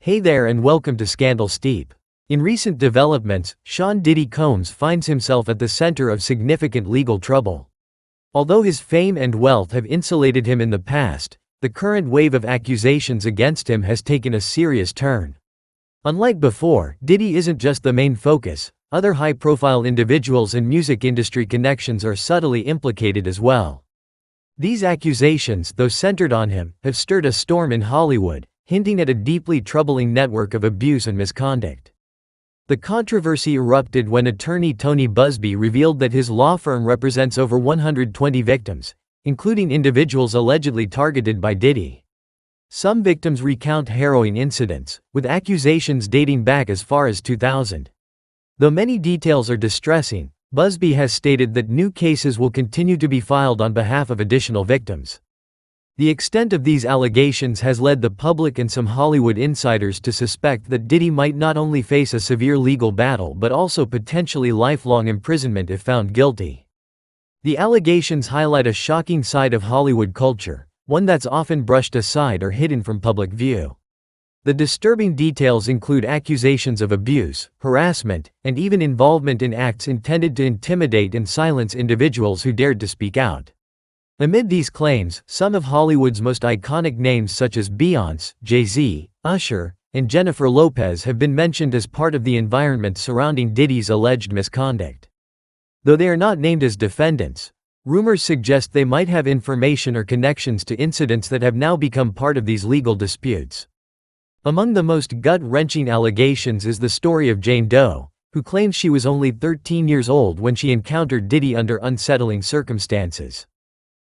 Hey there and welcome to Scandal Steep. In recent developments, Sean Diddy Combs finds himself at the center of significant legal trouble. Although his fame and wealth have insulated him in the past, the current wave of accusations against him has taken a serious turn. Unlike before, Diddy isn't just the main focus, other high-profile individuals and music industry connections are subtly implicated as well. These accusations, though centered on him, have stirred a storm in Hollywood, hinting at a deeply troubling network of abuse and misconduct. The controversy erupted when attorney Tony Busby revealed that his law firm represents over 120 victims, including individuals allegedly targeted by Diddy. Some victims recount harrowing incidents, with accusations dating back as far as 2000. Though many details are distressing, Busby has stated that new cases will continue to be filed on behalf of additional victims. The extent of these allegations has led the public and some Hollywood insiders to suspect that Diddy might not only face a severe legal battle but also potentially lifelong imprisonment if found guilty. The allegations highlight a shocking side of Hollywood culture, one that's often brushed aside or hidden from public view. The disturbing details include accusations of abuse, harassment, and even involvement in acts intended to intimidate and silence individuals who dared to speak out. Amid these claims, some of Hollywood's most iconic names such as Beyoncé, Jay-Z, Usher, and Jennifer Lopez have been mentioned as part of the environment surrounding Diddy's alleged misconduct. Though they are not named as defendants, rumors suggest they might have information or connections to incidents that have now become part of these legal disputes. Among the most gut-wrenching allegations is the story of Jane Doe, who claims she was only 13 years old when she encountered Diddy under unsettling circumstances.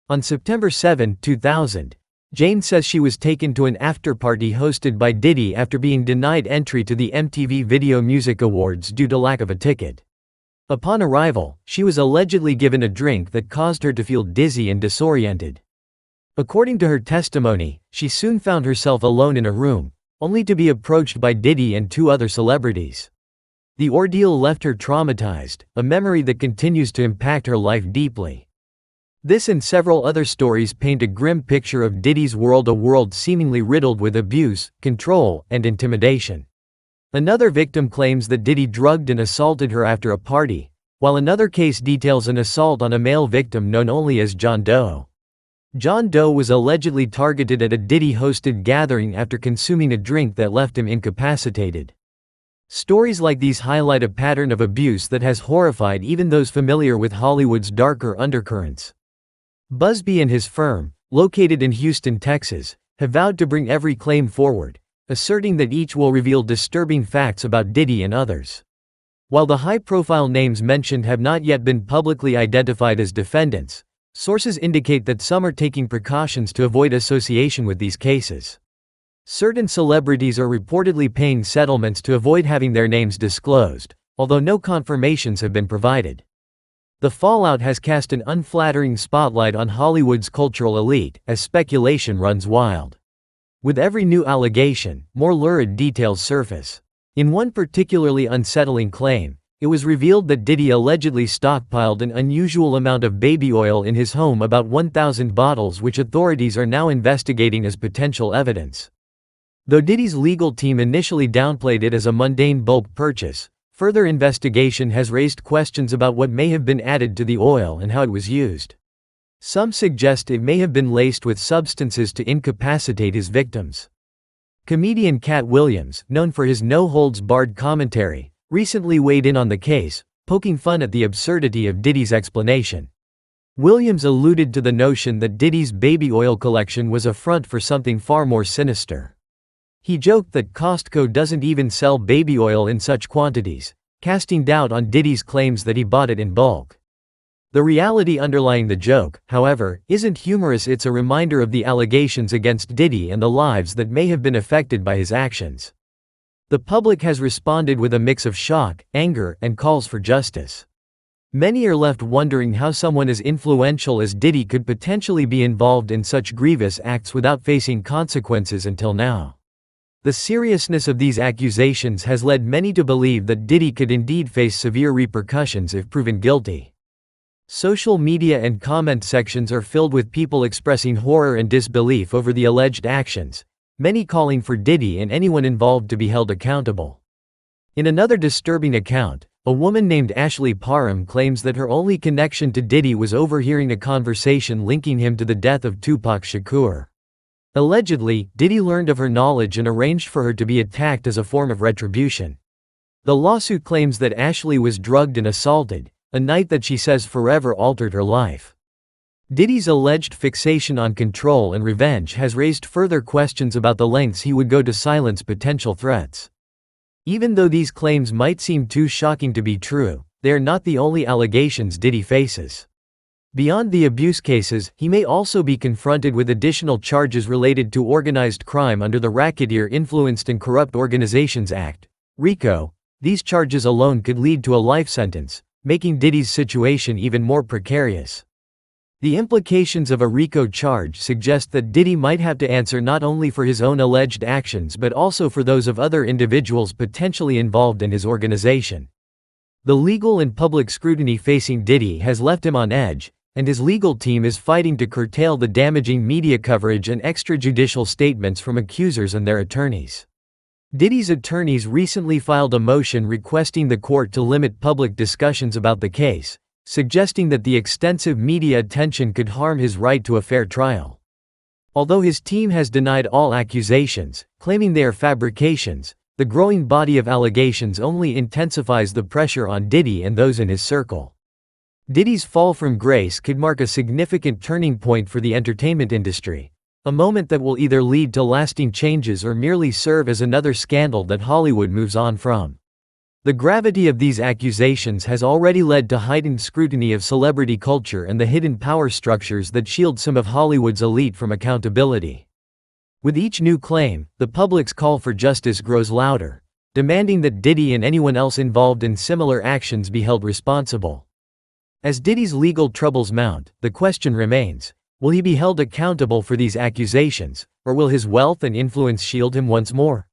On September 7, 2000, Jane says she was taken to an after-party hosted by Diddy after being denied entry to the MTV Video Music Awards due to lack of a ticket. Upon arrival, she was allegedly given a drink that caused her to feel dizzy and disoriented. According to her testimony, she soon found herself alone in a room, only to be approached by Diddy and two other celebrities. The ordeal left her traumatized, a memory that continues to impact her life deeply. This and several other stories paint a grim picture of Diddy's world, a world seemingly riddled with abuse, control, and intimidation. Another victim claims that Diddy drugged and assaulted her after a party, while another case details an assault on a male victim known only as John Doe. John Doe was allegedly targeted at a Diddy-hosted gathering after consuming a drink that left him incapacitated. Stories like these highlight a pattern of abuse that has horrified even those familiar with Hollywood's darker undercurrents. Busby and his firm, located in Houston, Texas, have vowed to bring every claim forward, asserting that each will reveal disturbing facts about Diddy and others. While the high-profile names mentioned have not yet been publicly identified as defendants, sources indicate that some are taking precautions to avoid association with these cases. Certain celebrities are reportedly paying settlements to avoid having their names disclosed, although no confirmations have been provided. The fallout has cast an unflattering spotlight on Hollywood's cultural elite, as speculation runs wild. With every new allegation, more lurid details surface. In one particularly unsettling claim, it was revealed that Diddy allegedly stockpiled an unusual amount of baby oil in his home, about 1,000 bottles, which authorities are now investigating as potential evidence. Though Diddy's legal team initially downplayed it as a mundane bulk purchase, further investigation has raised questions about what may have been added to the oil and how it was used. Some suggest it may have been laced with substances to incapacitate his victims. Comedian Cat Williams, known for his no-holds-barred commentary, recently weighed in on the case, poking fun at the absurdity of Diddy's explanation. Williams alluded to the notion that Diddy's baby oil collection was a front for something far more sinister. He joked that Costco doesn't even sell baby oil in such quantities, casting doubt on Diddy's claims that he bought it in bulk. The reality underlying the joke, however, isn't humorous. It's a reminder of the allegations against Diddy and the lives that may have been affected by his actions. The public has responded with a mix of shock, anger, and calls for justice. Many are left wondering how someone as influential as Diddy could potentially be involved in such grievous acts without facing consequences until now. The seriousness of these accusations has led many to believe that Diddy could indeed face severe repercussions if proven guilty. Social media and comment sections are filled with people expressing horror and disbelief over the alleged actions, many calling for Diddy and anyone involved to be held accountable. In another disturbing account, a woman named Ashley Parham claims that her only connection to Diddy was overhearing a conversation linking him to the death of Tupac Shakur. Allegedly, Diddy learned of her knowledge and arranged for her to be attacked as a form of retribution. The lawsuit claims that Ashley was drugged and assaulted, a night that she says forever altered her life. Diddy's alleged fixation on control and revenge has raised further questions about the lengths he would go to silence potential threats. Even though these claims might seem too shocking to be true, they are not the only allegations Diddy faces. Beyond the abuse cases, he may also be confronted with additional charges related to organized crime under the Racketeer Influenced and Corrupt Organizations Act, RICO. These charges alone could lead to a life sentence, making Diddy's situation even more precarious. The implications of a RICO charge suggest that Diddy might have to answer not only for his own alleged actions but also for those of other individuals potentially involved in his organization. The legal and public scrutiny facing Diddy has left him on edge, and his legal team is fighting to curtail the damaging media coverage and extrajudicial statements from accusers and their attorneys. Diddy's attorneys recently filed a motion requesting the court to limit public discussions about the case, suggesting that the extensive media attention could harm his right to a fair trial. Although his team has denied all accusations, claiming they are fabrications, the growing body of allegations only intensifies the pressure on Diddy and those in his circle. Diddy's fall from grace could mark a significant turning point for the entertainment industry, a moment that will either lead to lasting changes or merely serve as another scandal that Hollywood moves on from. The gravity of these accusations has already led to heightened scrutiny of celebrity culture and the hidden power structures that shield some of Hollywood's elite from accountability. With each new claim, the public's call for justice grows louder, demanding that Diddy and anyone else involved in similar actions be held responsible. As Diddy's legal troubles mount, the question remains, will he be held accountable for these accusations, or will his wealth and influence shield him once more?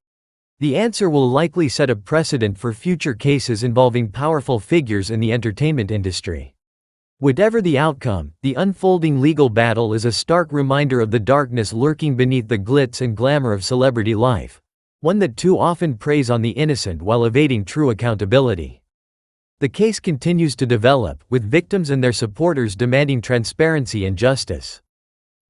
The answer will likely set a precedent for future cases involving powerful figures in the entertainment industry. Whatever the outcome, the unfolding legal battle is a stark reminder of the darkness lurking beneath the glitz and glamour of celebrity life, one that too often preys on the innocent while evading true accountability. The case continues to develop, with victims and their supporters demanding transparency and justice.